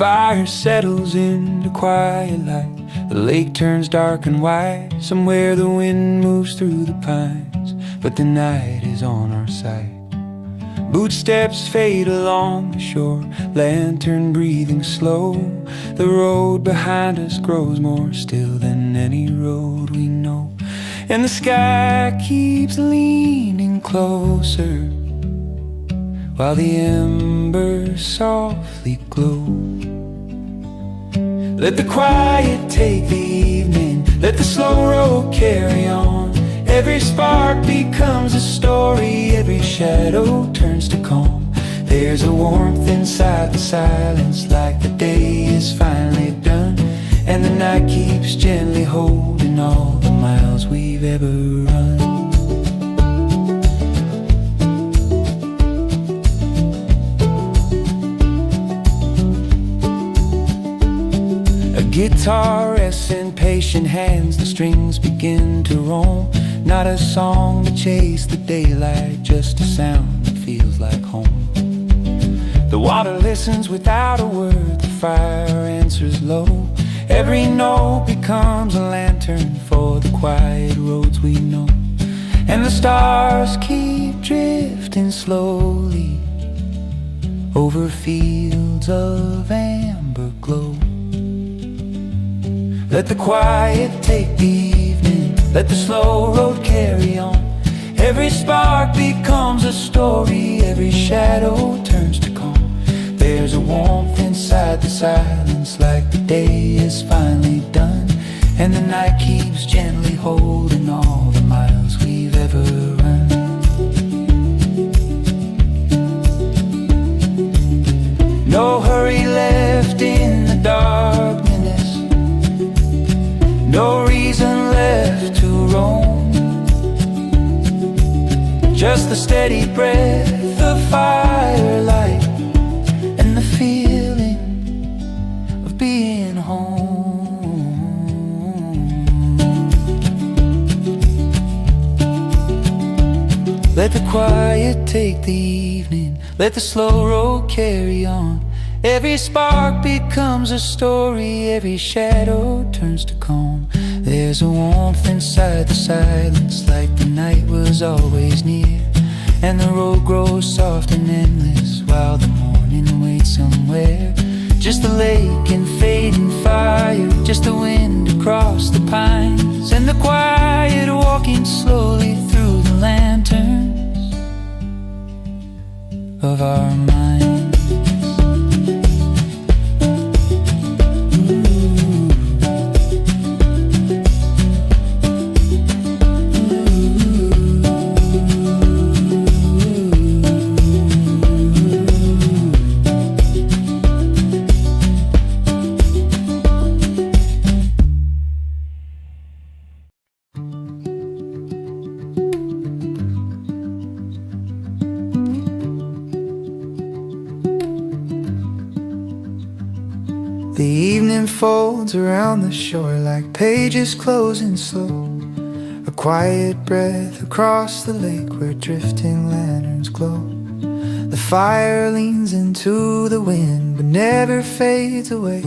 fire settles into quiet light. The lake turns dark and white. Somewhere the wind moves through the pines, but the night is on our side. Bootsteps fade along the shore, lantern breathing slow. The road behind us grows more still than any road we know. And the sky keeps leaning closer, while the embers softly glow. Let the quiet take the evening, let the slow road carry on. Every spark becomes a story, every shadow turns to calm. There's a warmth inside the silence, like the day is finally done, and the night keeps gently holding all the miles we've ever run. A guitar rests in patient hands, the strings begin to roam. Not a song to chase the daylight, just a sound that feels like home. The water listens without a word, the fire answers low. Every note becomes a lantern for the quiet roads we know. And the stars keep drifting slowly over fields of amber glow. Let the quiet take the evening, let the slow road carry on. Every spark becomes a story, every shadow turns to calm. There's a warmth inside the silence, like the day is finally done, and the night keeps gently holding all the miles we've ever run. No hurry left in the darkness, no reason left to roam. Just the steady breath of firelight and the feeling of being home. Let the quiet take the evening, let the slow road carry on. Every spark becomes a story, every shadow turns to calm. There's a warmth inside the silence, like the night was always near. And the road grows soft and endless, while the morning waits somewhere. Just the lake and fading fire, just the wind across the pines, and the quiet walking slowly through the lanterns of our minds. The evening folds around the shore like pages closing slow. A quiet breath across the lake where drifting lanterns glow. The fire leans into the wind but never fades away.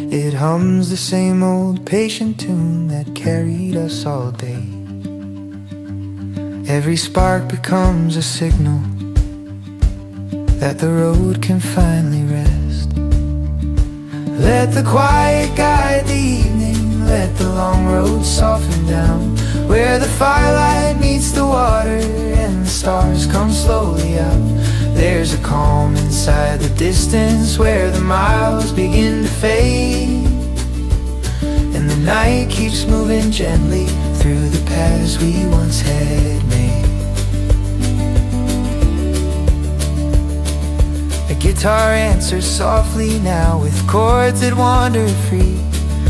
It hums the same old patient tune that carried us all day. Every spark becomes a signal that the road can finally rest. Let the quiet guide the evening, let the long road soften down, where the firelight meets the water and the stars come slowly out. There's a calm inside the distance where the miles begin to fade, and the night keeps moving gently through the paths we once had made. A guitar answers softly now with chords that wander free.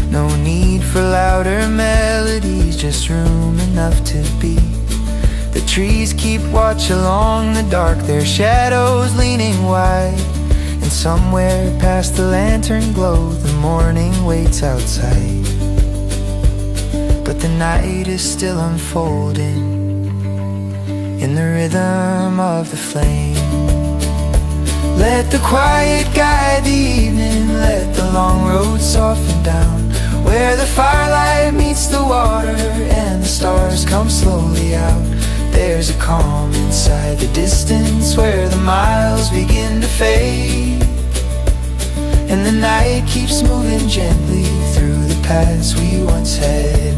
No need for louder melodies, just room enough to be. The trees keep watch along the dark, their shadows leaning wide. And somewhere past the lantern glow, the morning waits outside. But the night is still unfolding in the rhythm of the flame. Let the quiet guide the evening, let the long road soften down, where the firelight meets the water and the stars come slowly out. There's a calm inside the distance where the miles begin to fade, and the night keeps moving gently through the paths we once had.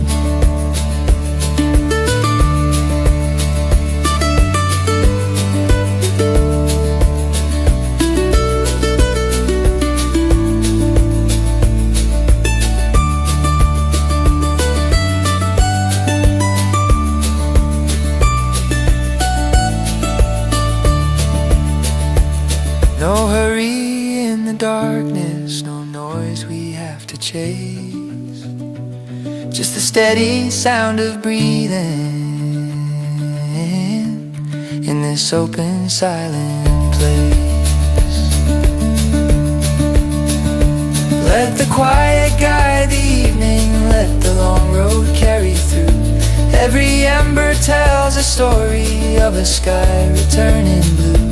No hurry in the darkness, no noise we have to chase, just the steady sound of breathing in this open, silent place. Let the quiet guide the evening, let the long road carry through. Every ember tells a story of a sky returning blue,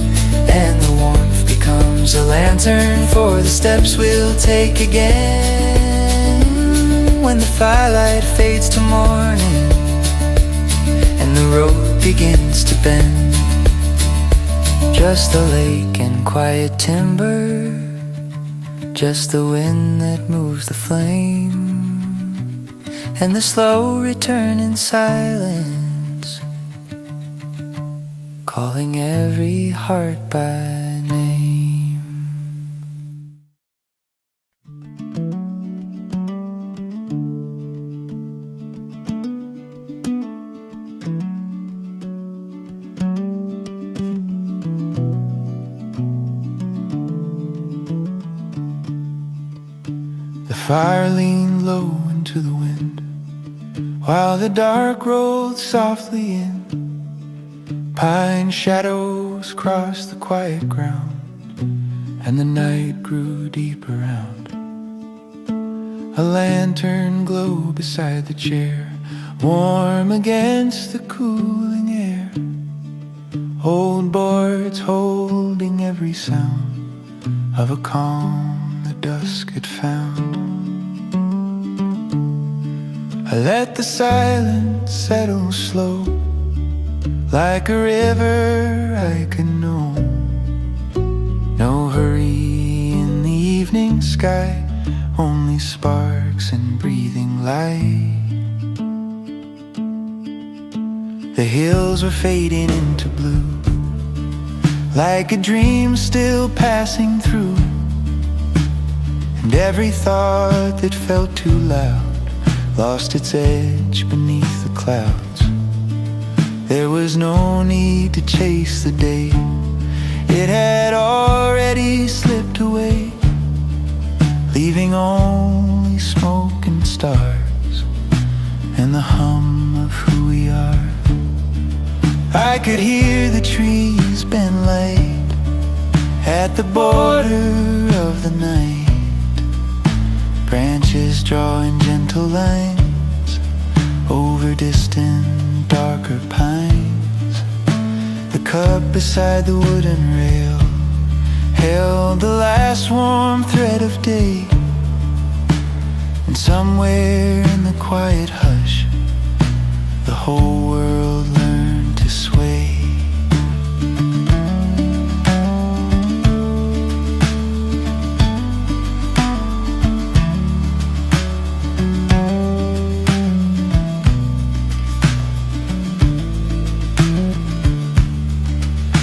and the warmth becomes a lantern for the steps we'll take again. When the firelight fades to morning and the road begins to bend, just the lake and quiet timber, just the wind that moves the flame, and the slow return in silence, calling every heart by name. The fire leaned low into the wind, while the dark rolled softly in. Pine shadows crossed the quiet ground, and the night grew deep around. A lantern glowed beside the chair, warm against the cooling air. Old boards holding every sound of a calm the dusk had found. I let the silence settle slow, like a river I could know. No hurry in the evening sky, only sparks and breathing light. The hills were fading into blue, like a dream still passing through, and every thought that felt too loud lost its edge beneath the clouds. There was no need to chase the day, it had already slipped away, leaving only smoke and stars and the hum of who we are. I could hear the trees bend light at the border of the night, branches drawing gentle lines over distant darker pines. The cup beside the wooden rail held the last warm thread of day, and somewhere in the quiet hush the whole world learned to sway.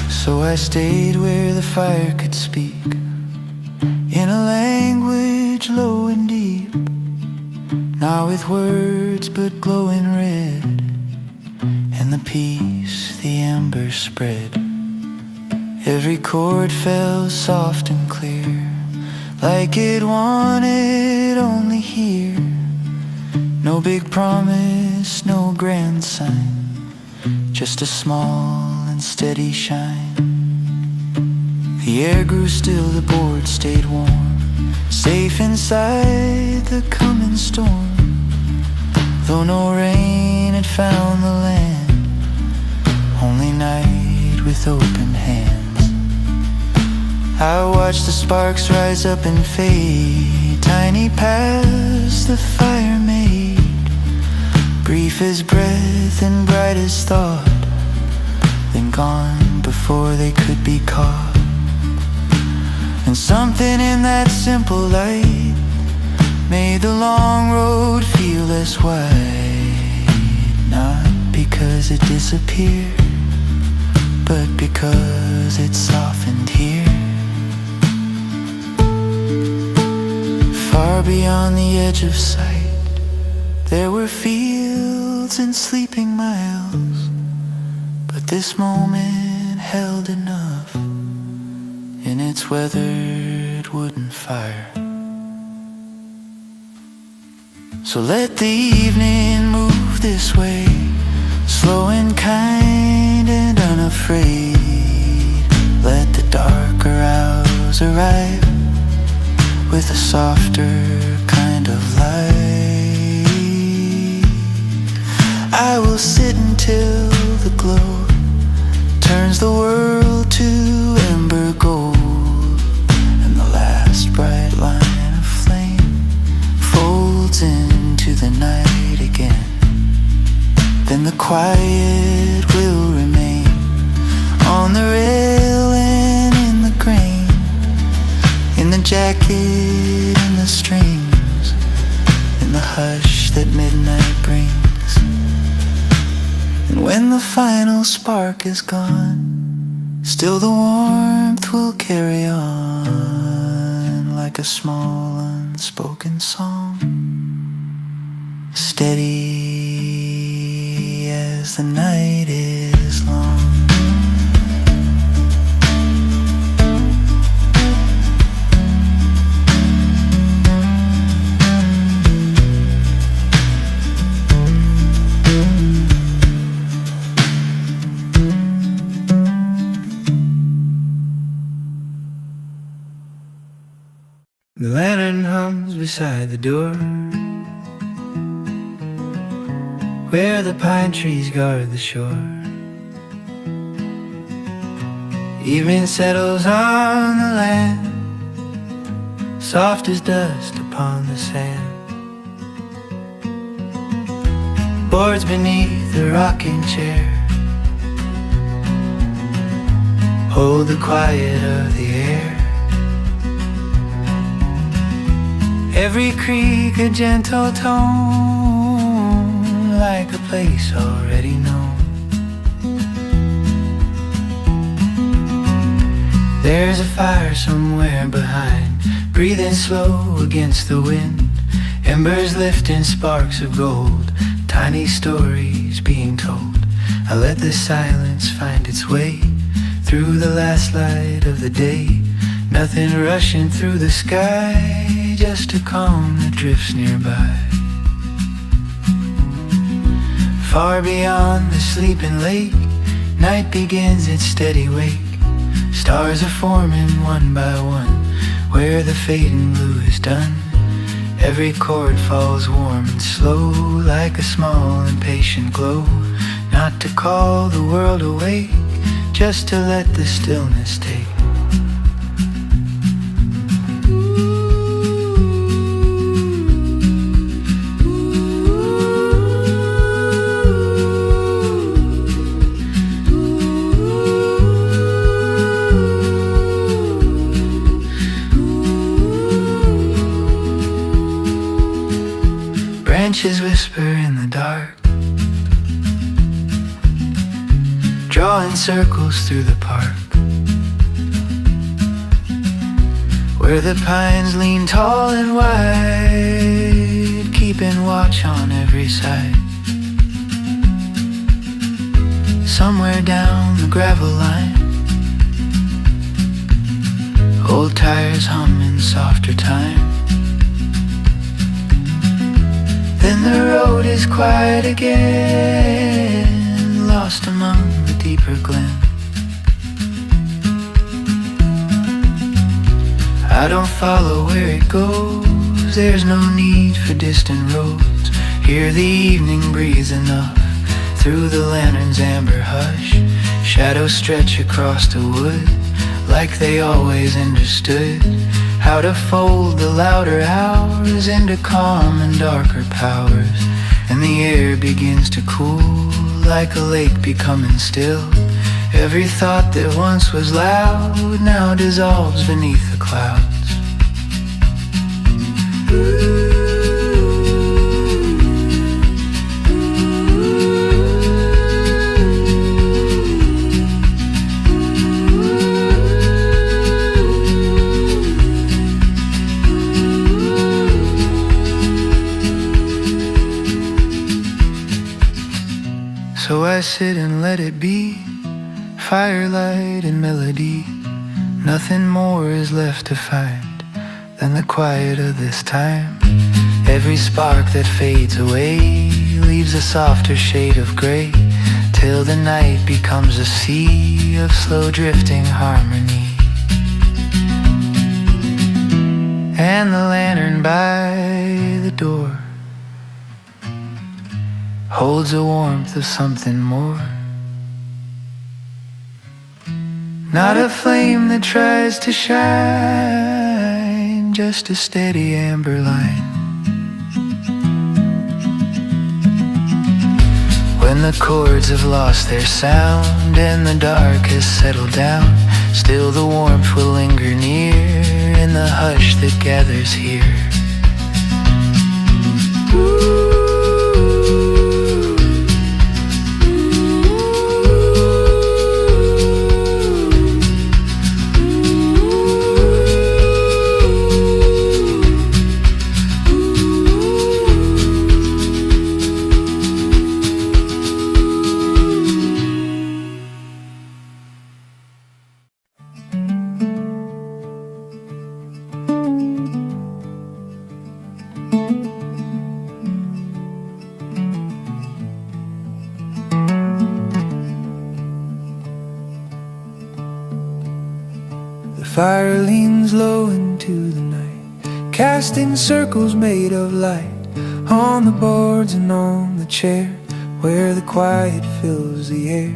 So I stayed where the fire could speak, in a language low and deep, not with words but glowing red, and the peace the embers spread. Every chord fell soft and clear, like it wanted only here. No big promise, no grand sign, just a small and steady shine. The air grew still, the board stayed warm, safe inside the coming storm. Though no rain had found the land, only night with open hands. I watch the sparks rise up and fade. Tiny paths the fire made, brief as breath and bright as thought, then gone before they could be caught. And something in that simple light made the long road feel less wide. Not because it disappeared, but because it softened here. Far beyond the edge of sight, there were fields and sleeping miles, but this moment held enough in its weathered wooden fire. So let the evening move this way, slow and kind and unafraid. Let the darker hours arrive with a softer kind of light. I will sit until the glow turns the world to ember gold, and the last bright line of flame folds into the night again. Then the quiet will remain on the rail and in the grain, in the jacket and the strings, in the hush that midnight brings. And when the final spark is gone, still the warmth will carry on like a small unspoken song, steady as the night is long. The lantern hums beside the door, where the pine trees guard the shore. Evening settles on the land, soft as dust upon the sand. Boards beneath the rocking chair hold the quiet of the air. Every creak a gentle tone, like a place already known. There's a fire somewhere behind, breathing slow against the wind. Embers lifting sparks of gold, tiny stories being told. I let the silence find its way through the last light of the day. Nothing rushing through the sky, just to calm the drifts nearby. Far beyond the sleeping lake, night begins its steady wake. Stars are forming one by one, where the fading blue is done. Every chord falls warm and slow, like a small impatient glow. Not to call the world awake, just to let the stillness take. Branches whisper in the dark, drawing circles through the park, where the pines lean tall and wide, keeping watch on every side. Somewhere down the gravel line, old tires hum in softer time. Then the road is quiet again, lost among the deeper glen. I don't follow where it goes, there's no need for distant roads. Hear the evening breeze enough Through the lantern's amber hush, shadows stretch across the wood, like they always understood how to fold the louder hours into calm and darker powers. And the air begins to cool, like a lake becoming still. Every thought that once was loud now dissolves beneath the clouds. So I sit and let it be, firelight and melody. Nothing more is left to find than the quiet of this time. Every spark that fades away leaves a softer shade of gray, till the night becomes a sea of slow drifting harmony. And the lantern by the door holds a warmth of something more. Not a flame that tries to shine, just a steady amber line. When the chords have lost their sound and the dark has settled down, still the warmth will linger near in the hush that gathers here. Fire leans low into the night, casting circles made of light on the boards and on the chair where the quiet fills the air.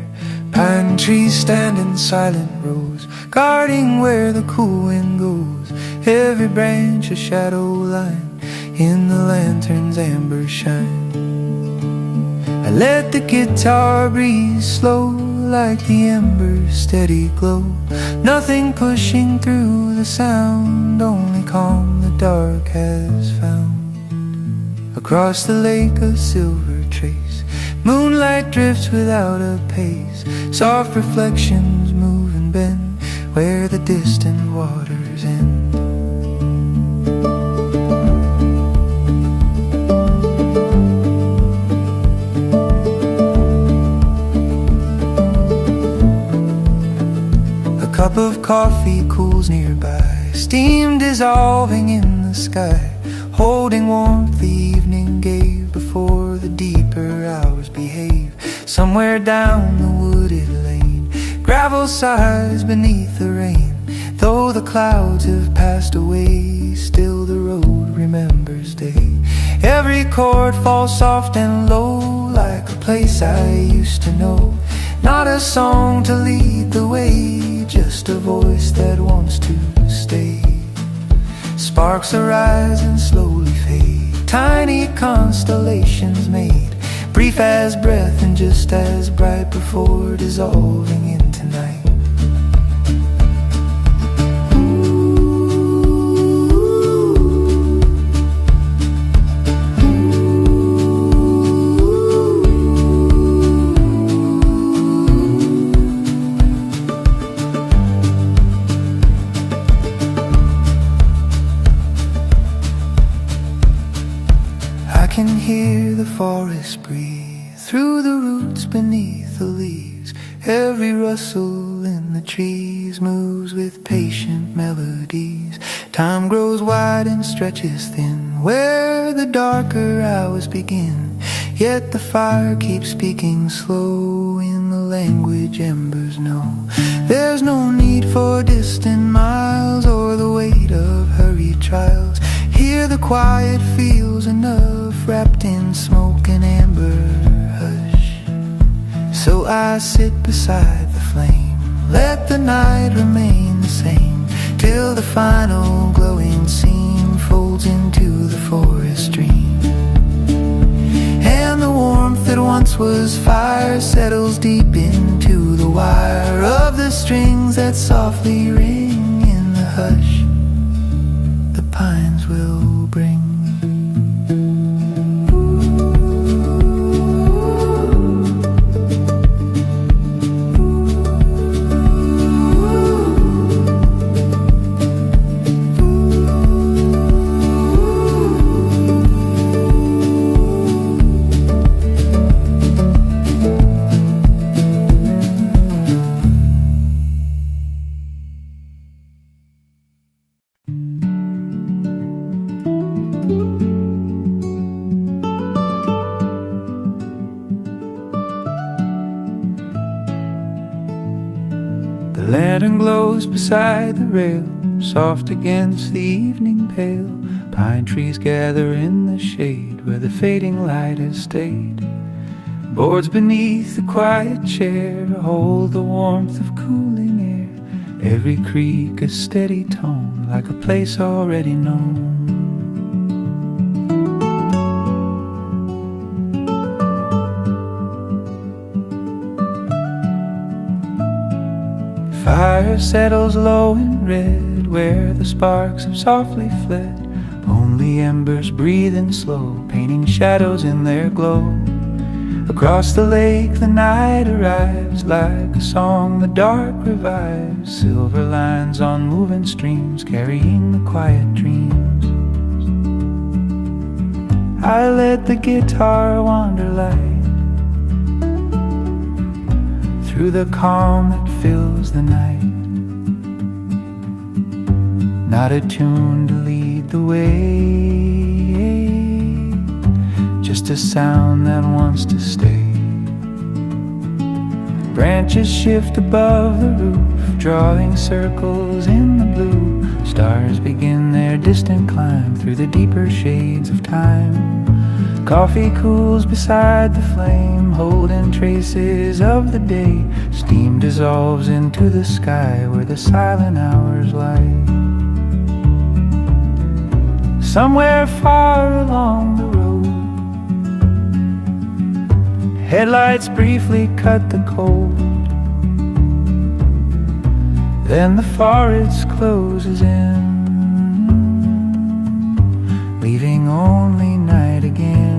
Pine trees stand in silent rows, guarding where the cool wind goes. Every branch a shadow line in the lantern's amber shine. I let the guitar breathe slow, like the ember's steady glow. Nothing pushing through the sound, only calm the dark has found. Across the lake a silver trace, moonlight drifts without a pace. Soft reflections move and bend where the distant waters end. A cup of coffee cools nearby, steam dissolving in the sky, holding warmth the evening gave before the deeper hours behave. Somewhere down the wooded lane, gravel sighs beneath the rain. Though the clouds have passed away, still the road remembers day. Every chord falls soft and low, like a place I used to know. Not a song to lead the way, just a voice that wants to stay. Sparks arise and slowly fade, tiny constellations made, brief as breath and just as bright before dissolving into night. I can hear the forest breathe through the roots beneath the leaves. Every rustle in the trees moves with patient melodies. Time grows wide and stretches thin where the darker hours begin. Yet the fire keeps speaking slow in the language embers know. There's no need for distant miles or the weight of hurried trials. Here the quiet feels enough, wrapped in smoke and amber hush. So I sit beside the flame, let the night remain the same, till the final glowing scene folds into the forest dream. And the warmth that once was fire settles deep into the wire of the strings that softly ring in the hush the pines will bring. The lantern glows beside the rail, soft against the evening pale. Pine trees gather in the shade where the fading light has stayed. Boards beneath the quiet chair hold the warmth of cooling air. Every creak a steady tone, like a place already known. Fire settles low and red where the sparks have softly fled. Only embers breathing slow, painting shadows in their glow. Across the lake the night arrives, like a song the dark revives. Silver lines on moving streams, carrying the quiet dreams. I let the guitar wander light through the calm that fills the night. Not a tune to lead the way, just a sound that wants to stay. Branches shift above the roof, drawing circles in the blue. Stars begin their distant climb through the deeper shades of time. Coffee cools beside the flame, holding traces of the day. Steam dissolves into the sky where the silent hours lie. Somewhere far along the road, headlights briefly cut the cold. Then the forest closes in, leaving only night again.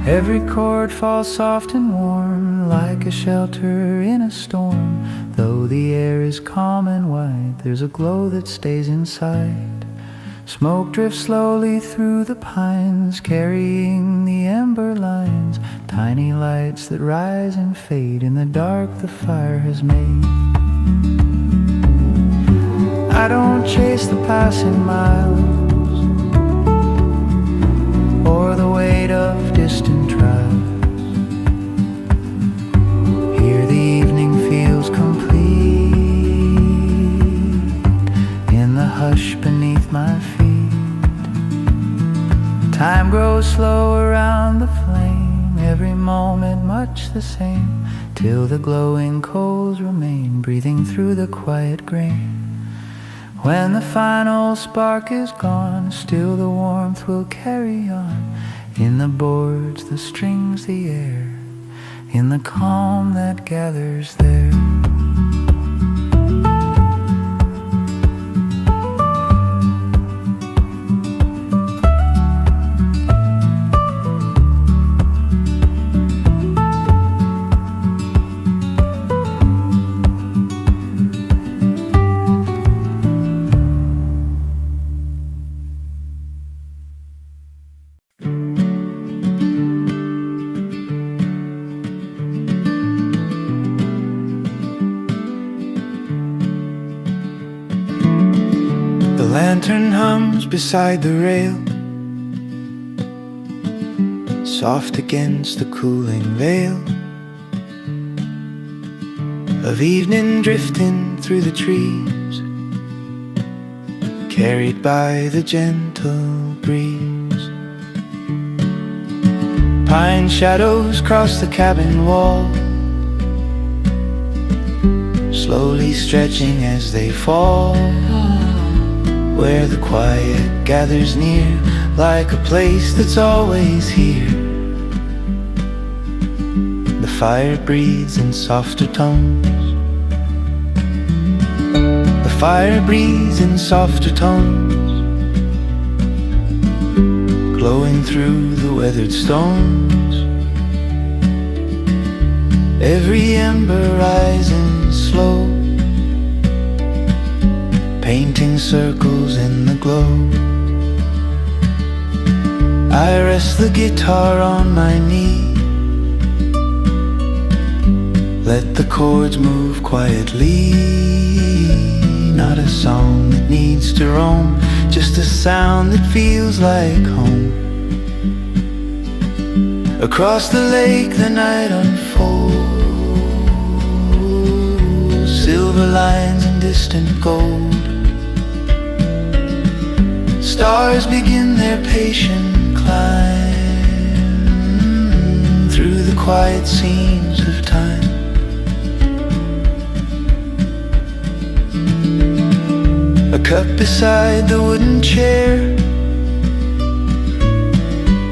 Every chord falls soft and warm, like a shelter in a storm. Though the air is calm and wide, there's a glow that stays inside. Smoke drifts slowly through the pines, carrying the ember lines. Tiny lights that rise and fade in the dark the fire has made. I don't chase the passing miles or the weight of distant trials. Here the evening feels complete in the hush beneath my feet. Time grows slow around the flame, every moment much the same, till the glowing coals remain, breathing through the quiet grain. When the final spark is gone, still the warmth will carry on. In the boards, the strings, the air, in the calm that gathers there. lantern hums beside the rail, soft against the cooling veil of evening drifting through the trees, carried by the gentle breeze. Pine shadows cross the cabin wall, slowly stretching as they fall, where the quiet gathers near, like a place that's always here. The fire breathes in softer tones, the fire breathes in softer tones, glowing through the weathered stones. Every ember rising slow, painting circles in the glow. I rest the guitar on my knee, let the chords move quietly. Not a song that needs to roam, just a sound that feels like home. Across the lake the night unfolds, silver lines and distant gold. Stars begin their patient climb through the quiet scenes of time. A cup beside the wooden chair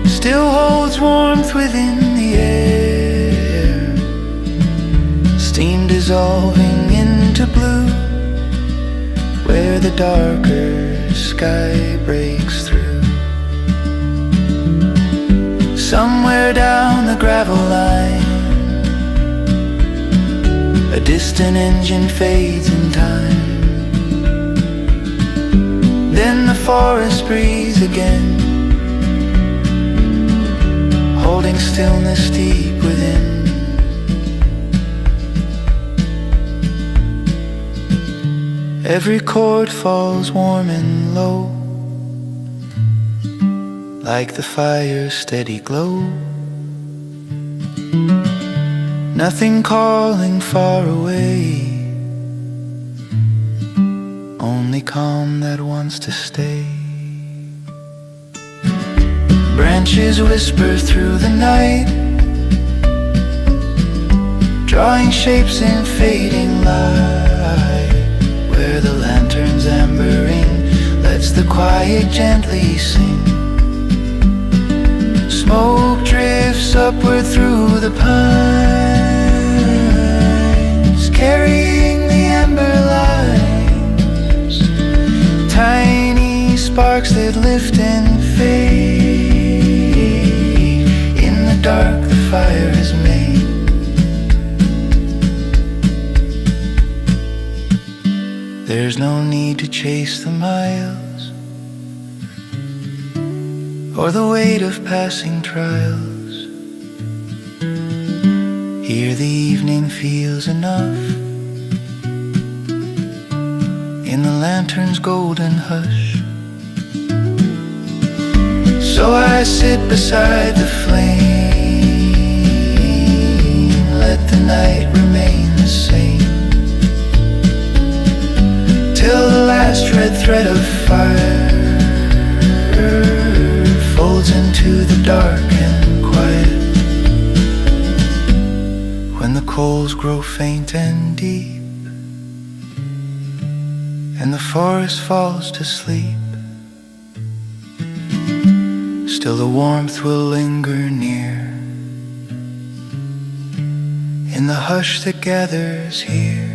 still holds warmth within the air, steam dissolving into blue, where the darker sky breaks through. Somewhere down the gravel line, a distant engine fades in time. Then the forest breathes again, holding stillness deep within. Every chord falls warm and low, like the fire's steady glow. Nothing calling far away, only calm that wants to stay. Branches whisper through the night, drawing shapes in fading light, where the lantern's amber ring lets the quiet gently sing. Smoke drifts upward through the pines, carrying the ember lines, tiny sparks that lift and fade. In the dark the fire is made. There's no need to chase the miles, or the weight of passing trials. Here the evening feels enough, in the lantern's golden hush. So I sit beside the flame, let the night remain the same, till the last red thread of fire folds into the dark and quiet. When the coals grow faint and deep, and the forest falls to sleep, still the warmth will linger near, in the hush that gathers here.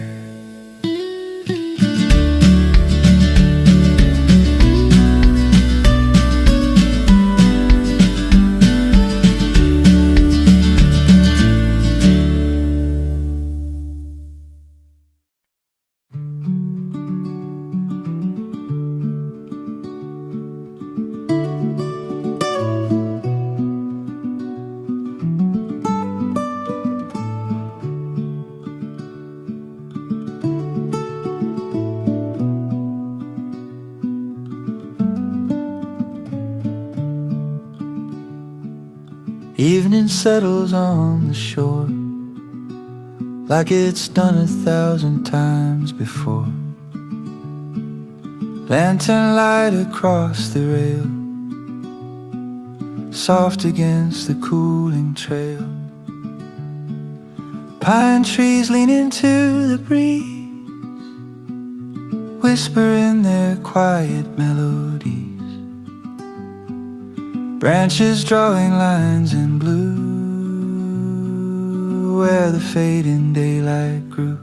Evening settles on the shore like it's done 1,000 times before. Lantern light across the rail, soft against the cooling trail. Pine trees lean into the breeze, whispering their quiet melodies. Branches drawing lines in blue where the fading daylight grew.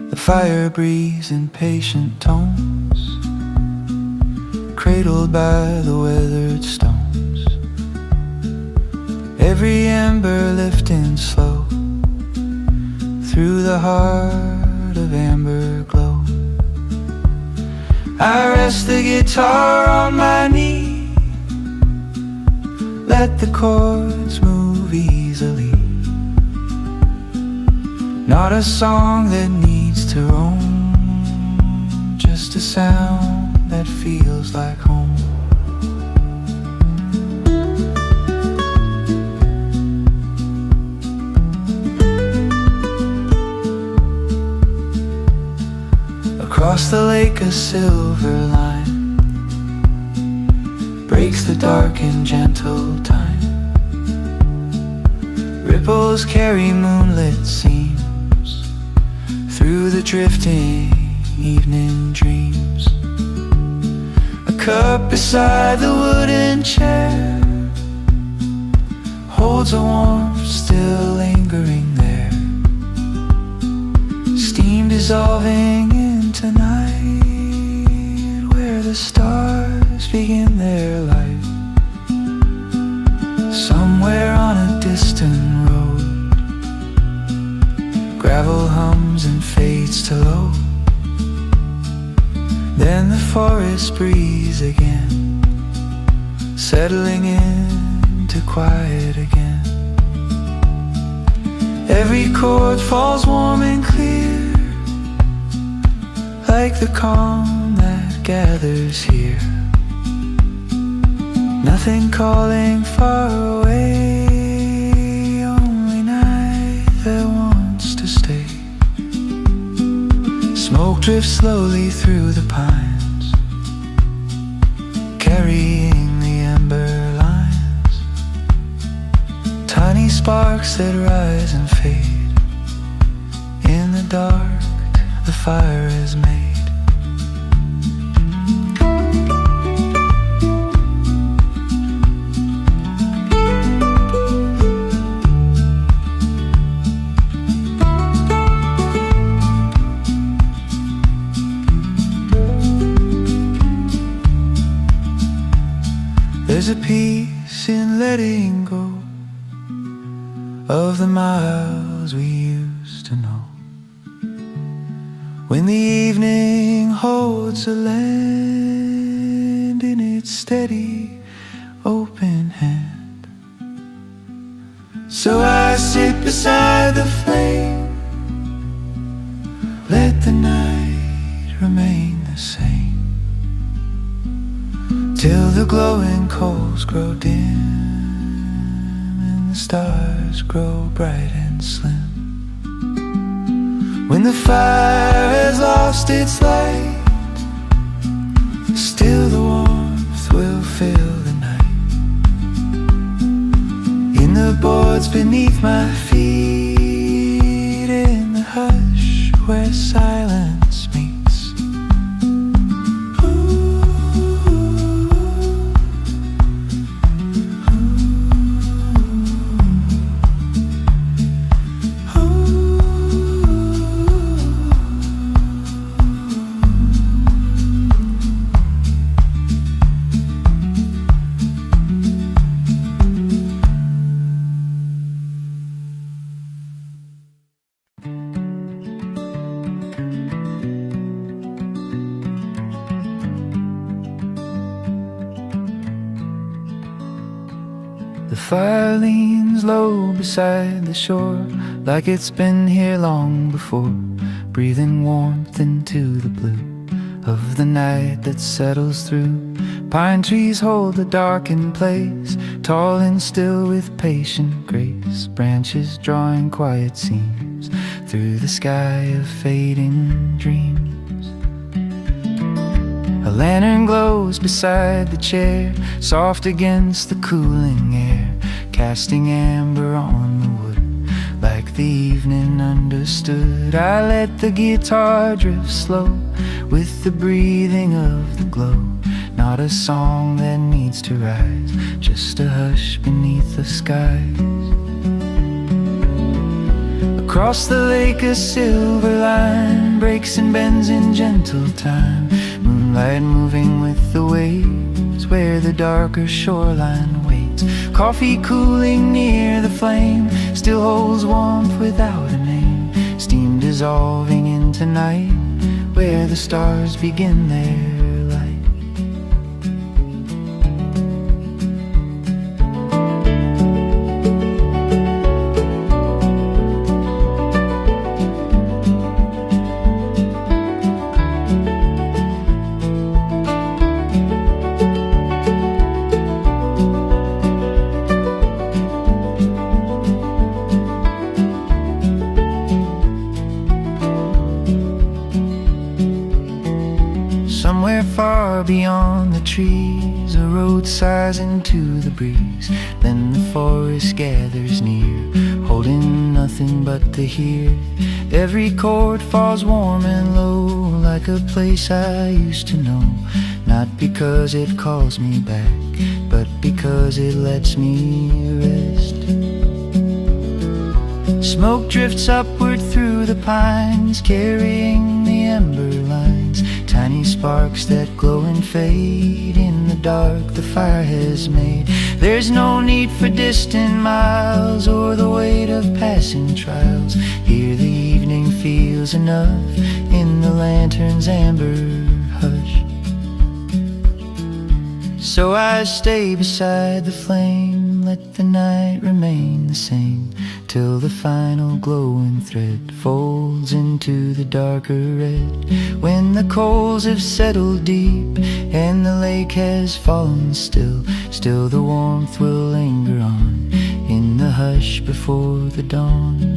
The fire breathes in patient tones, cradled by the weathered stones. Every ember lifting slow through the heart of amber glow. I rest the guitar on my knee, let the chords move easily. Not a song that needs to roam, just a sound that feels like home. Across the lake a silver line breaks the dark and gentle time. Ripples carry moonlit seams through the drifting evening dreams. A cup beside the wooden chair holds a warmth still lingering there, steam dissolving into night where the stars begin their life. Somewhere on a distant road, gravel hums and fades to low. Then the forest breeze again, settling into quiet again. Every chord falls warm and clear, like the calm that gathers here. Nothing calling far away, only night that wants to stay. Smoke drifts slowly through the pines, carrying the ember lines. Tiny sparks that rise and fade. In the dark, the fire is made. There's a peace in letting go of the miles we used to know. When the evening holds a land in its steady, open hand. So I sit beside the flame, let the night remain the same, till the glowing coals grow dim and the stars grow bright and slim. When the fire has lost its light, still the warmth will fill the night. In the boards beneath my feet, in the hush where silence meets. The fire leans low beside the shore, like it's been here long before, breathing warmth into the blue of the night that settles through. Pine trees hold a darkened place, tall and still with patient grace, branches drawing quiet seams through the sky of fading dreams. A lantern glows beside the chair, soft against the cooling air, casting amber on the wood like the evening understood. I let the guitar drift slow with the breathing of the glow. Not a song that needs to rise, just a hush beneath the skies. Across the lake a silver line breaks and bends in gentle time, moonlight moving with the waves where the darker shoreline waits. Coffee cooling near the flame still holds warmth without a name, steam dissolving into night where the stars begin their light. Somewhere far beyond the trees, a road sighs into the breeze. Then the forest gathers near, holding nothing but to hear. Every chord falls warm and low, like a place I used to know. Not because it calls me back, but because it lets me rest. Smoke drifts upward through the pines, carrying the ember lines, tiny sparks that glow and fade in the dark the fire has made. There's no need for distant miles or the weight of passing trials. Here the evening feels enough in the lantern's amber hush. So I stay beside the flame, let the night remain the same, till the final glowing thread folds into the darker red. When the coals have settled deep and the lake has fallen still, still the warmth will linger on in the hush before the dawn.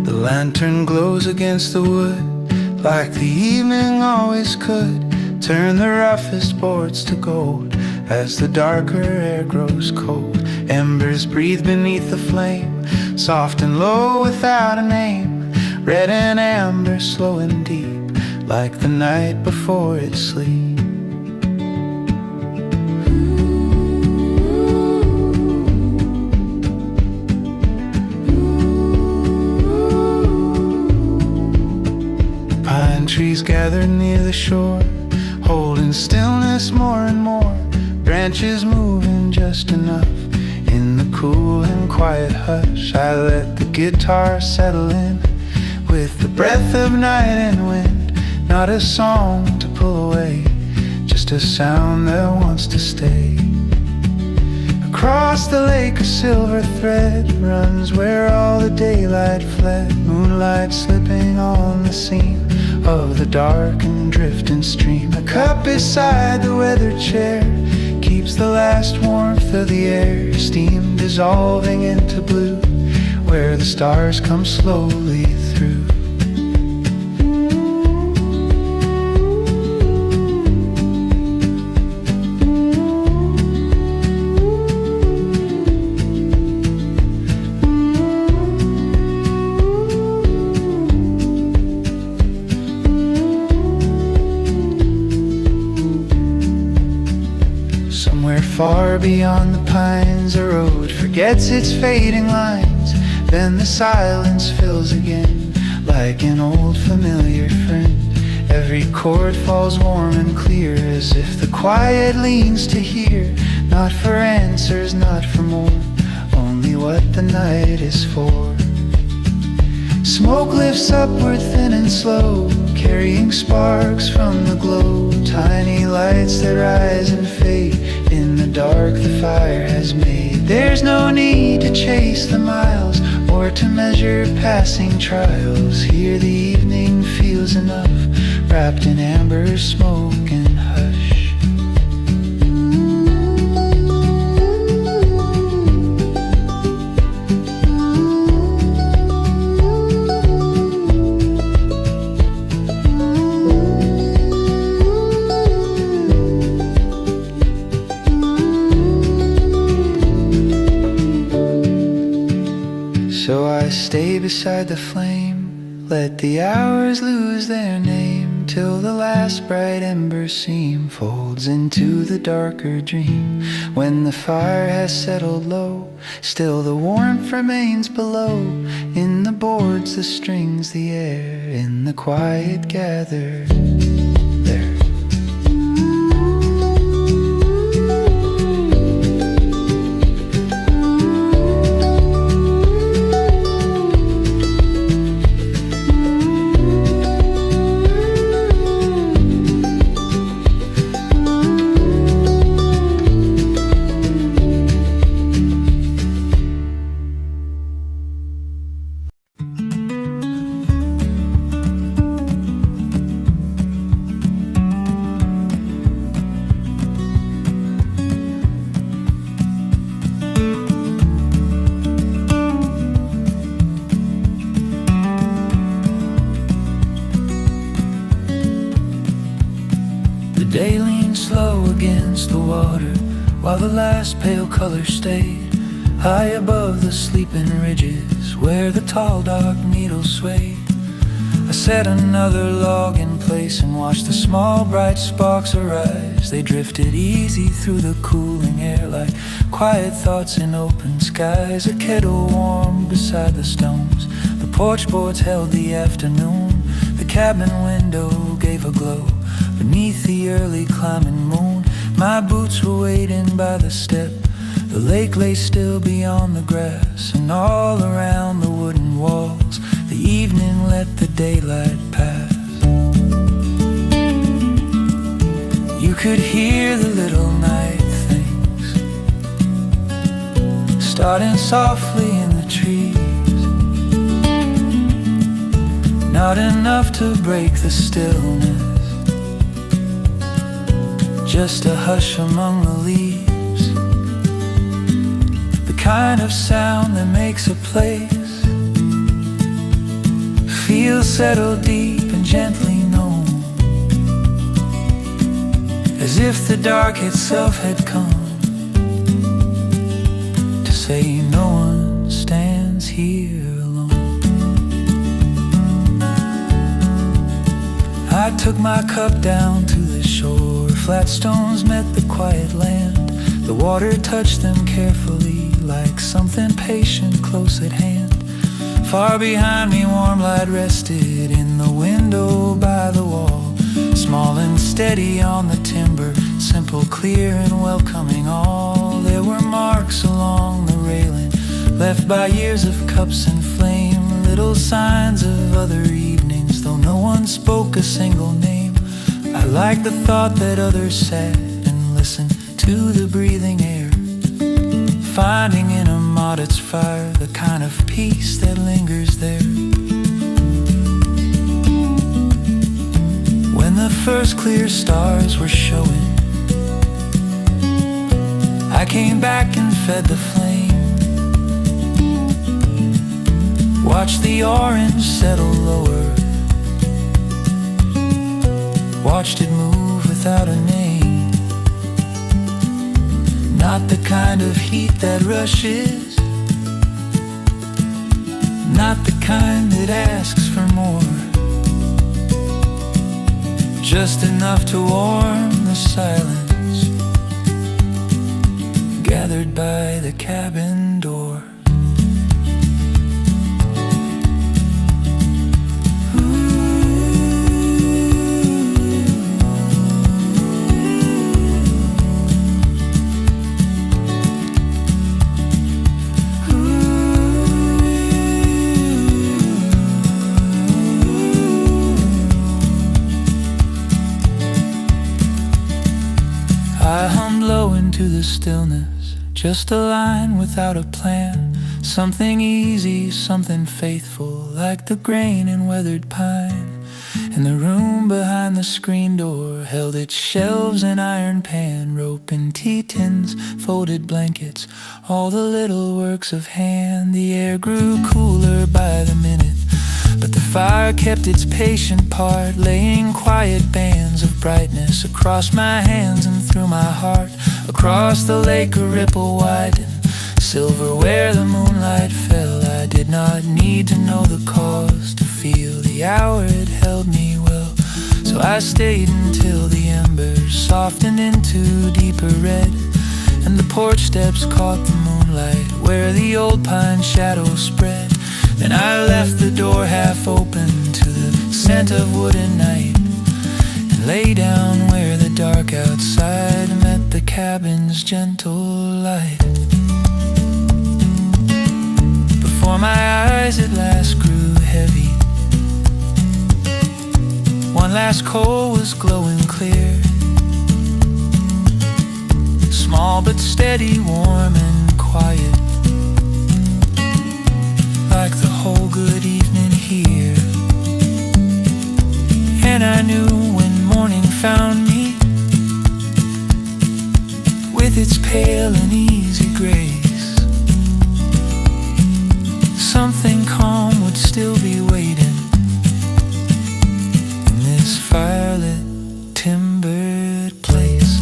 The lantern glows against the wood like the evening always could, turn the roughest boards to gold as the darker air grows cold. Embers breathe beneath the flame, soft and low without a name, red and amber, slow and deep, like the night before it sleeps. Trees gathered near the shore, holding stillness more and more, branches moving just enough in the cool and quiet hush. I let the guitar settle in with the breath of night and wind, not a song to pull away, just a sound that wants to stay. Across the lake a silver thread runs where all the daylight fled, moonlight slipping on the seam of the dark and drifting stream. A cup beside the weathered chair keeps the last warmth of the air, steam dissolving into blue where the stars come slowly through. Far beyond the pines, a road forgets its fading lines. Then the silence fills again, like an old familiar friend. Every chord falls warm and clear, as if the quiet leans to hear. Not for answers, not for more, only what the night is for. Smoke lifts upward thin and slow, carrying sparks from the glow. Tiny lights that rise and fade in the dark the fire has made. There's no need to chase the miles or to measure passing trials. Here the evening feels enough, wrapped in amber smoke and hush. So I stay beside the flame, let the hours lose their name, till the last bright ember seam folds into the darker dream. When the fire has settled low, still the warmth remains below. In the boards, the strings, the air, in the quiet gather there. The day leaned slow against the water, while the last pale color stayed high above the sleeping ridges where the tall dark needles swayed. I set another log in place and watched the small bright sparks arise. They drifted easy through the cooling air like quiet thoughts in open skies. A kettle warmed beside the stones, the porch boards held the afternoon. The cabin window gave a glow beneath the early climbing moon. My boots were waiting by the step, the lake lay still beyond the grass, and all around the wooden walls the evening let the daylight pass. You could hear the little night things starting softly in the trees, not enough to break the stillness, just a hush among the leaves, the kind of sound that makes a place feel settled deep and gently known, as if the dark itself had come to say no one stands here alone. I took my cup down to the shore, flat stones met the quiet land. The water touched them carefully, like something patient close at hand. Far behind me, warm light rested in the window by the wall, small and steady on the timber, simple, clear and welcoming all. There were marks along the railing, left by years of cups and flame, little signs of other evenings, though no one spoke a single name. I liked the thought that others sat and listened to the breathing air, finding in a modest fire the kind of peace that lingers there. When the first clear stars were showing, I came back and fed the flame, watched the orange settle lower, watched it move without a name. Not the kind of heat that rushes, not the kind that asks for more, just enough to warm the silence gathered by the cabin door. I hummed low into the stillness, just a line without a plan. Something easy, something faithful, like the grain in weathered pine. And the room behind the screen door held its shelves and iron pan, rope and tea tins, folded blankets, all the little works of hand. The air grew cooler by the minute, but the fire kept its patient part, laying quiet bands of brightness across my hands and through my heart. Across the lake a ripple widened, silver where the moonlight fell. I did not need to know the cause to feel the hour it held me well. So I stayed until the embers softened into deeper red, and the porch steps caught the moonlight where the old pine shadows spread. Then I left the door half open to the scent of wood and night, and lay down where the dark outside met the cabin's gentle light. Before my eyes at last grew heavy, one last coal was glowing clear, small but steady, warm and quiet, like the whole good evening here. And I knew when morning found me, with its pale and easy grace, something calm would still be waiting in this firelit, timbered place.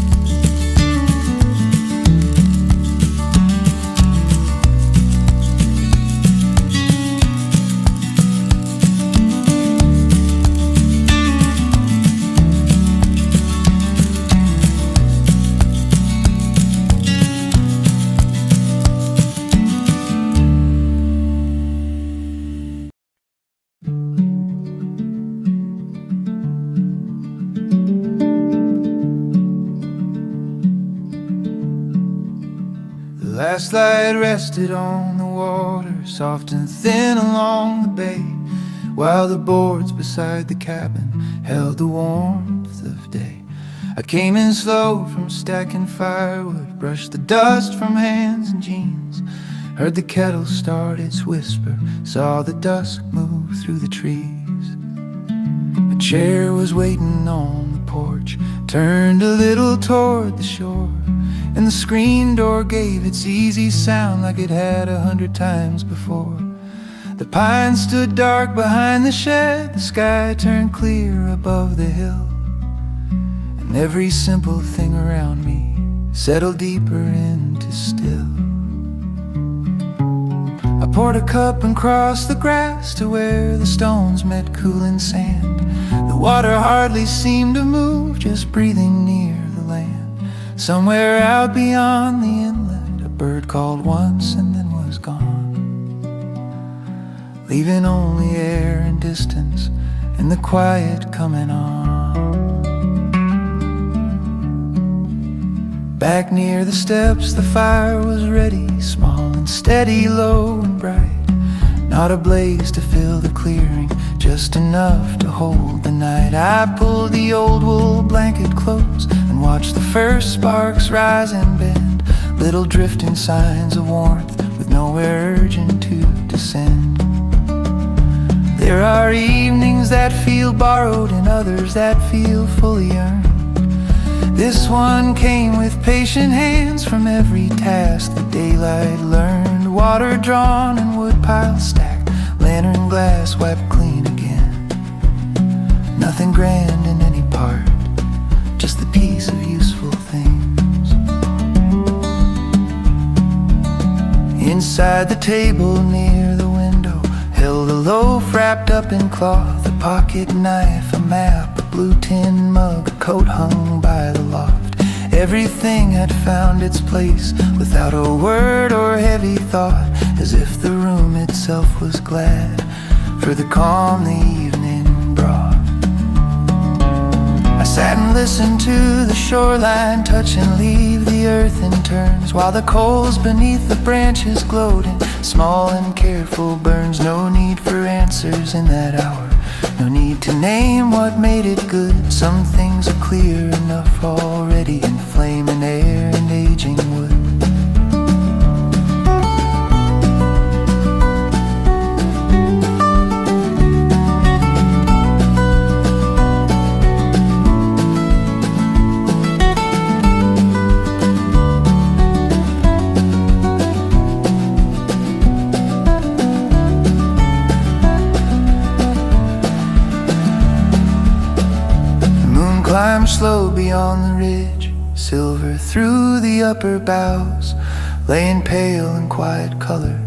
Last light rested on the water, soft and thin along the bay, while the boards beside the cabin held the warmth of day. I came in slow from stacking firewood, brushed the dust from hands and jeans, heard the kettle start its whisper, saw the dusk move through the trees. A chair was waiting on the porch, turned a little toward the shore, and the screen door gave its easy sound like it had 100 times before. The pines stood dark behind the shed, the sky turned clear above the hill, and every simple thing around me settled deeper into still. I poured a cup and crossed the grass to where the stones met cooling sand. The water hardly seemed to move, just breathing near the land. Somewhere out beyond the inlet, a bird called once and then was gone, leaving only air and distance and the quiet coming on. Back near the steps the fire was ready, small and steady, low and bright. Not a blaze to fill the clearing, just enough to hold the night. I pulled the old wool blanket close and watched the first sparks rise and bend, little drifting signs of warmth with nowhere urgent to descend. There are evenings that feel borrowed and others that feel fully earned. This one came with patient hands from every task that daylight learned. Water drawn and wood piles stacked, lantern glass wiped clean again. Nothing grand in any part, just the piece of useful things. Inside the table near the window held a loaf wrapped up in cloth, a pocket knife, a map, a blue tin mug, a coat hung by the loft. everything had found its place, without a word or heavy thought, as if the room itself was glad for the calm the evening brought. I sat and listened to the shoreline touch and leave the earth in turns, while the coals beneath the branches glowed in small and careful burns. No need for answers in that hour, no need to name what made it good. Some things are clear enough already in flame and air and aging wood. Climbed slow beyond the ridge, silver through the upper boughs, laying pale in quiet color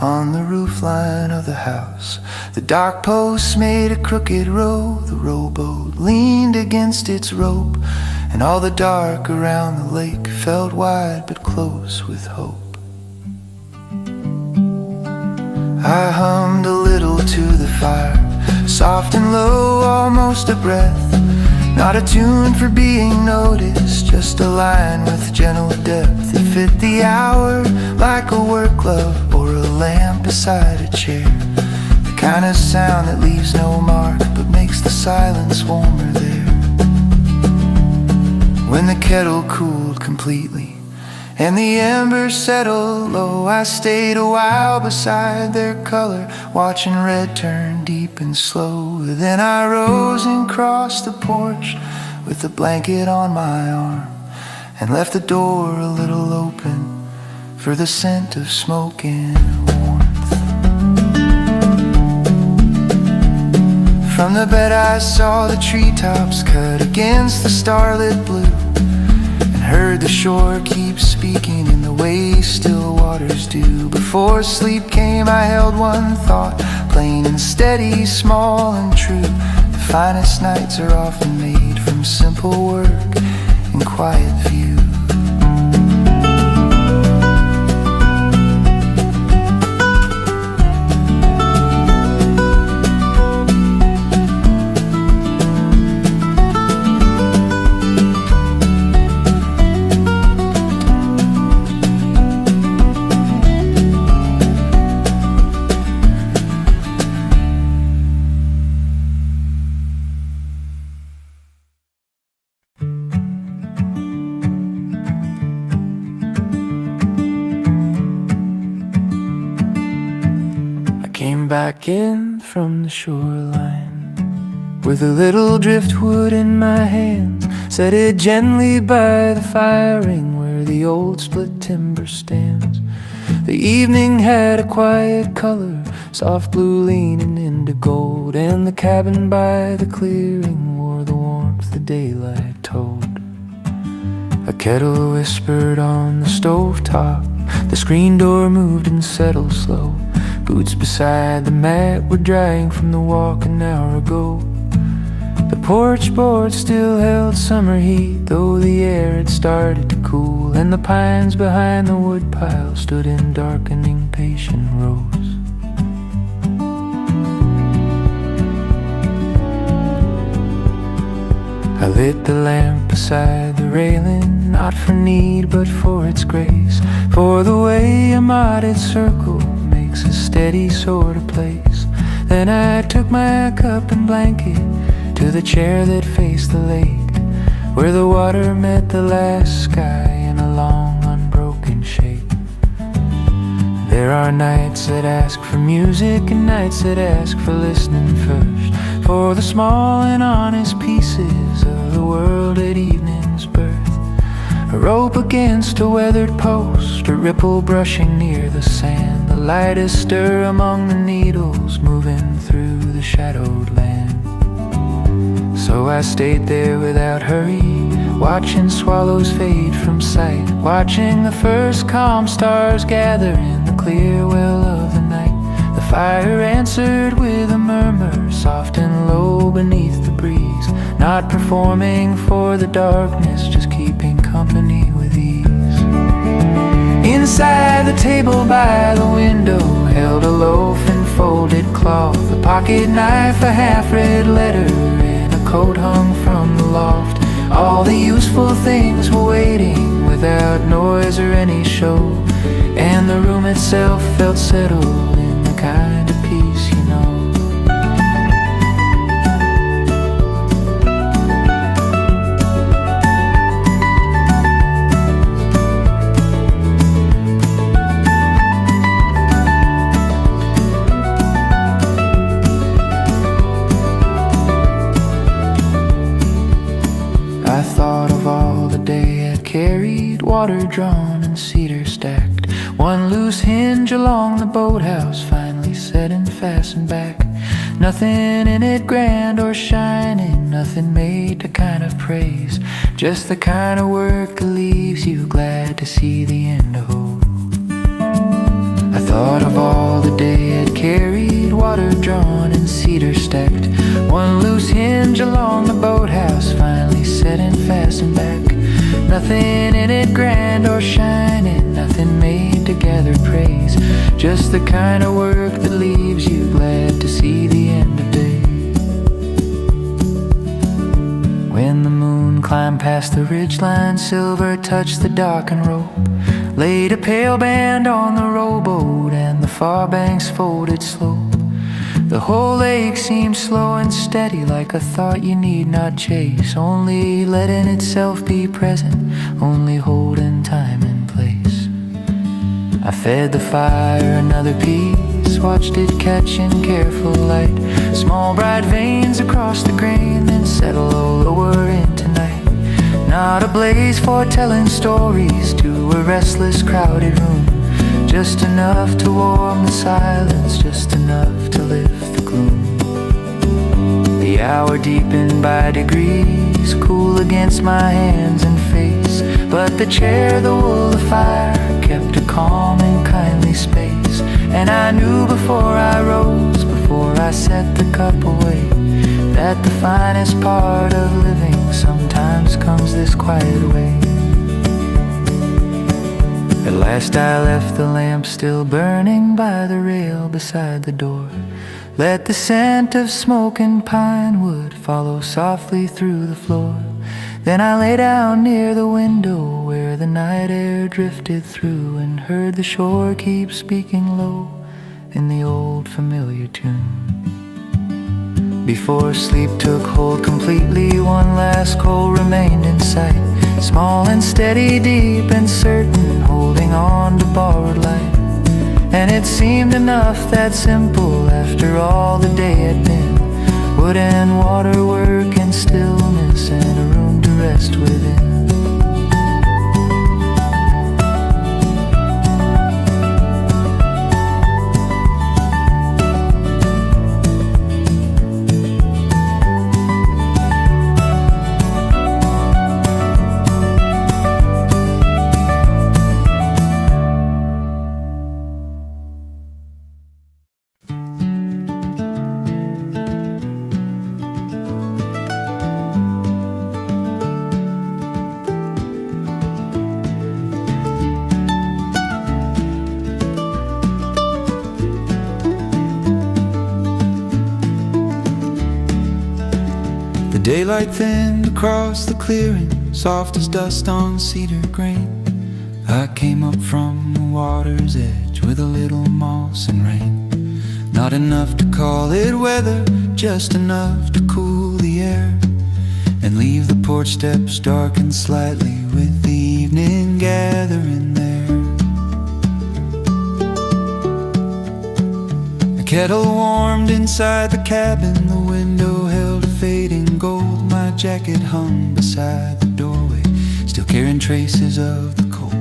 on the roofline of the house. The dock posts made a crooked row, the rowboat leaned against its rope, and all the dark around the lake felt wide but close with hope. I hummed a little to the fire, soft and low, almost a breath. Not a tune for being noticed, just a line with gentle depth that fit the hour like a work glove or a lamp beside a chair. The kind of sound that leaves no mark but makes the silence warmer there. When the kettle cooled completely and the embers settled low, I stayed a while beside their color, watching red turn deep and slow. Then I rose and crossed the porch with the blanket on my arm, and left the door a little open for the scent of smoke and warmth. From the bed I saw the treetops cut against the starlit blue, heard the shore keep speaking in the way still waters do. Before sleep came I held one thought, plain and steady, small and true. The finest nights are often made from simple work and quiet view. Back in from the shoreline with a little driftwood in my hands, set it gently by the fire ring where the old split timber stands. The evening had a quiet color, soft blue leaning into gold, and the cabin by the clearing wore the warmth the daylight told. A kettle whispered on the stovetop, the screen door moved and settled slow. Boots beside the mat were drying from the walk an hour ago. The porch board still held summer heat, though the air had started to cool, and the pines behind the woodpile stood in darkening patient rows. I lit the lamp beside the railing, not for need but for its grace, for the way a modded circle makes a steady sort of place. Then I took my cup and blanket to the chair that faced the lake, where the water met the last sky in a long unbroken shape. There are nights that ask for music and nights that ask for listening first, for the small and honest pieces of the world at evening's birth. A rope against a weathered post, a ripple brushing near the sand, the lightest stir among the needles moving through the shadowed land. So I stayed there without hurry, watching swallows fade from sight, watching the first calm stars gather in the clear well of the night. The fire answered with a murmur, soft and low beneath the breeze, not performing for the darkness, just keeping calm. company with ease. Inside the table by the window held a loaf and folded cloth, a pocket knife, a half-read letter, and a coat hung from the loft. All the useful things were waiting without noise or any show, and the room itself felt settled in the kind of peace you know. I thought of all the day I carried water drawn and cedar stacked, one loose hinge along the boathouse finally set and fastened back. Nothing in it grand or shining, nothing made to kind of praise, just the kind of work that leaves you glad to see the end of. I thought of all the day I'd carried water drawn and cedar stacked, one loose hinge along the boathouse finally set and fastened back. Nothing in it grand or shining, nothing made to gather praise, just the kind of work that leaves you glad to see the end of day. When the moon climbed past the ridgeline, silver touched the darkened rope, laid a pale band on the rowboat and the far bank's folded slope. The whole lake seemed slow and steady, like a thought you need not chase, only letting itself be present, only holding time and place. I fed the fire another piece, watched it catch in careful light, small bright veins across the grain, then settle lower into night. Not a blaze for telling stories to a restless crowded room, just enough to warm the silence, just enough to lift the gloom. The hour deepened by degrees, cool against my hands and face, but the chair, the wool, the fire kept a calm and kindly space. And I knew before I rose, before I set the cup away, that the finest part of living sometimes comes this quiet way. At last I left the lamp still burning by the rail beside the door, let the scent of smoke and pine wood follow softly through the floor. Then I lay down near the window where the night air drifted through, and heard the shore keep speaking low in the old familiar tune. Before sleep took hold completely, one last coal remained in sight, small and steady, deep and certain, holding on to borrowed light. And it seemed enough, that simple, after all the day had been. Wood and water, work and stillness, and a room to rest within. Daylight thinned across the clearing, soft as dust on cedar grain. I came up from the water's edge with a little moss and rain. Not enough to call it weather, just enough to cool the air, and leave the porch steps darkened slightly with the evening gathering there. The kettle warmed inside the cabin, the window held a fading gold. My jacket hung beside the doorway, still carrying traces of the cold.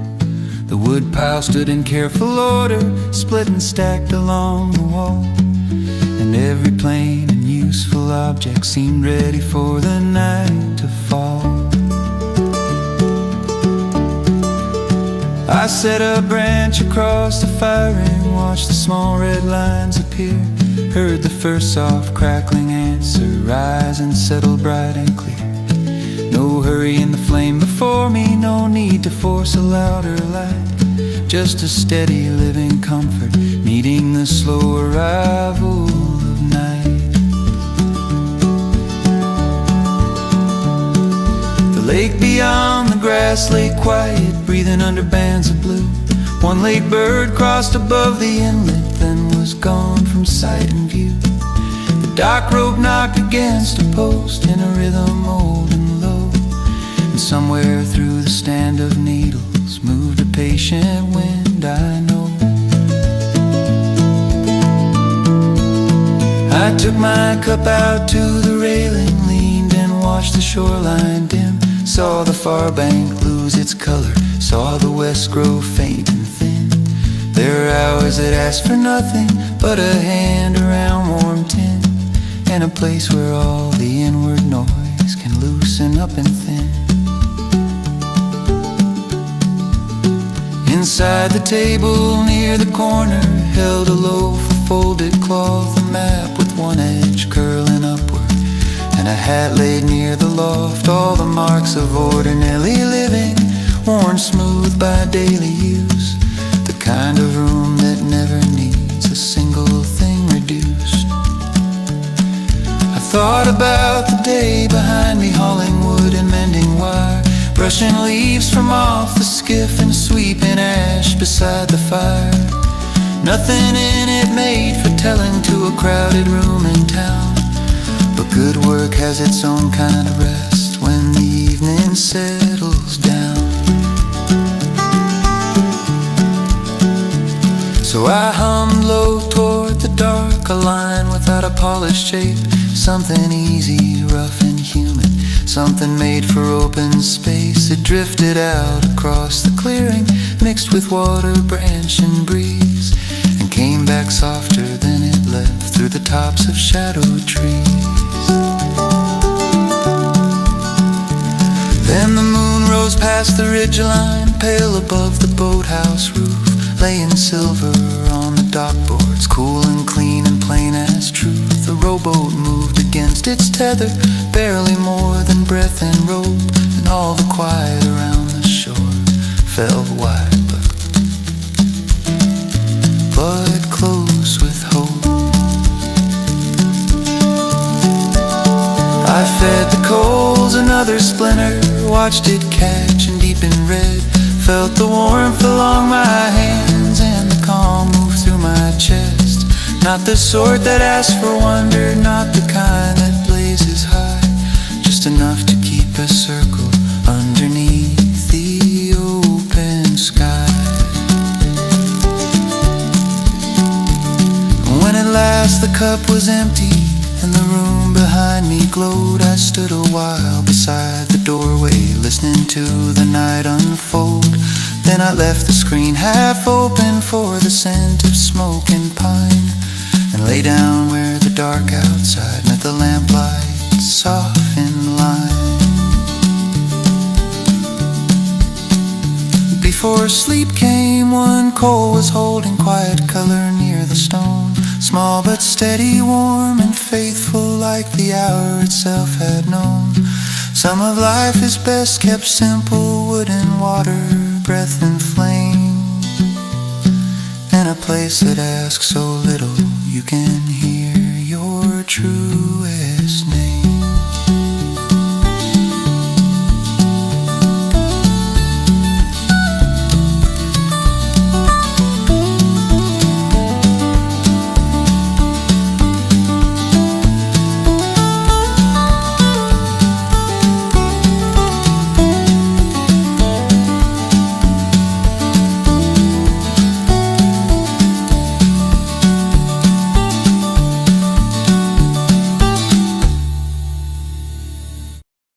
The wood pile stood in careful order, split and stacked along the wall, and every plain and useful object seemed ready for the night to fall. I set a branch across the fire and watched the small red lines appear, heard the first soft crackling answer rise and settle bright and clear. No hurry in the flame before me, no need to force a louder light. Just a steady living comfort, meeting the slow arrival of night. The lake beyond the grass lay quiet, breathing under bands of blue. One late bird crossed above the inlet, then was gone from sight and view. The dock rope knocked against a post in a rhythm old and low, and somewhere through the stand of needles moved a patient wind, I know. I took my cup out to the railing, leaned and watched the shoreline dim. Saw the far bank lose its color, saw the west grow faint and thin. There are hours that ask for nothing but a hand around warm tin, and a place where all the inward noise can loosen up and thin. Inside the table near the corner held a loaf of folded cloth, a map with one edge curling upward, and a hat laid near the loft. All the marks of ordinary living, worn smooth by daily use, the kind of room that never needs a single thing reduced. I thought about the day behind me, hauling wood and mending wire, brushing leaves from off the skiff and sweeping ash beside the fire. Nothing in it made for telling to a crowded room in town, but good work has its own kind of rest when the evening settles down. So I hummed low toward the dark, a line without a polished shape, something easy, rough and human, something made for open space. It drifted out across the clearing, mixed with water, branch and breeze, and came back softer than it left through the tops of shadowed trees. Then the moon rose past the ridgeline, pale above the boathouse roof, laying silver on the dock boards, cool and clean and plain as truth. The rowboat moved against its tether, barely more than breath and rope, and all the quiet around the shore felt wide but close with hope. I fed the coals another splinter, watched it catch and deepen red, felt the warmth along my hands and the calm move through my chest. Not the sort that asks for wonder, not the kind that blazes high, just enough to keep a circle underneath the open sky. When at last the cup was empty and the room behind me glowed, I stood a while beside the doorway, listening to the night unfold. Then I left the screen half open for the scent of smoke and pine, and lay down where the dark outside met the lamplight's softened line. Before sleep came, one coal was holding quiet color near the stone, small but steady, warm and faithful like the hour itself had known. Some of life is best kept simple, wood and water, breath and flame, in a place that asks so little you can hear your truth.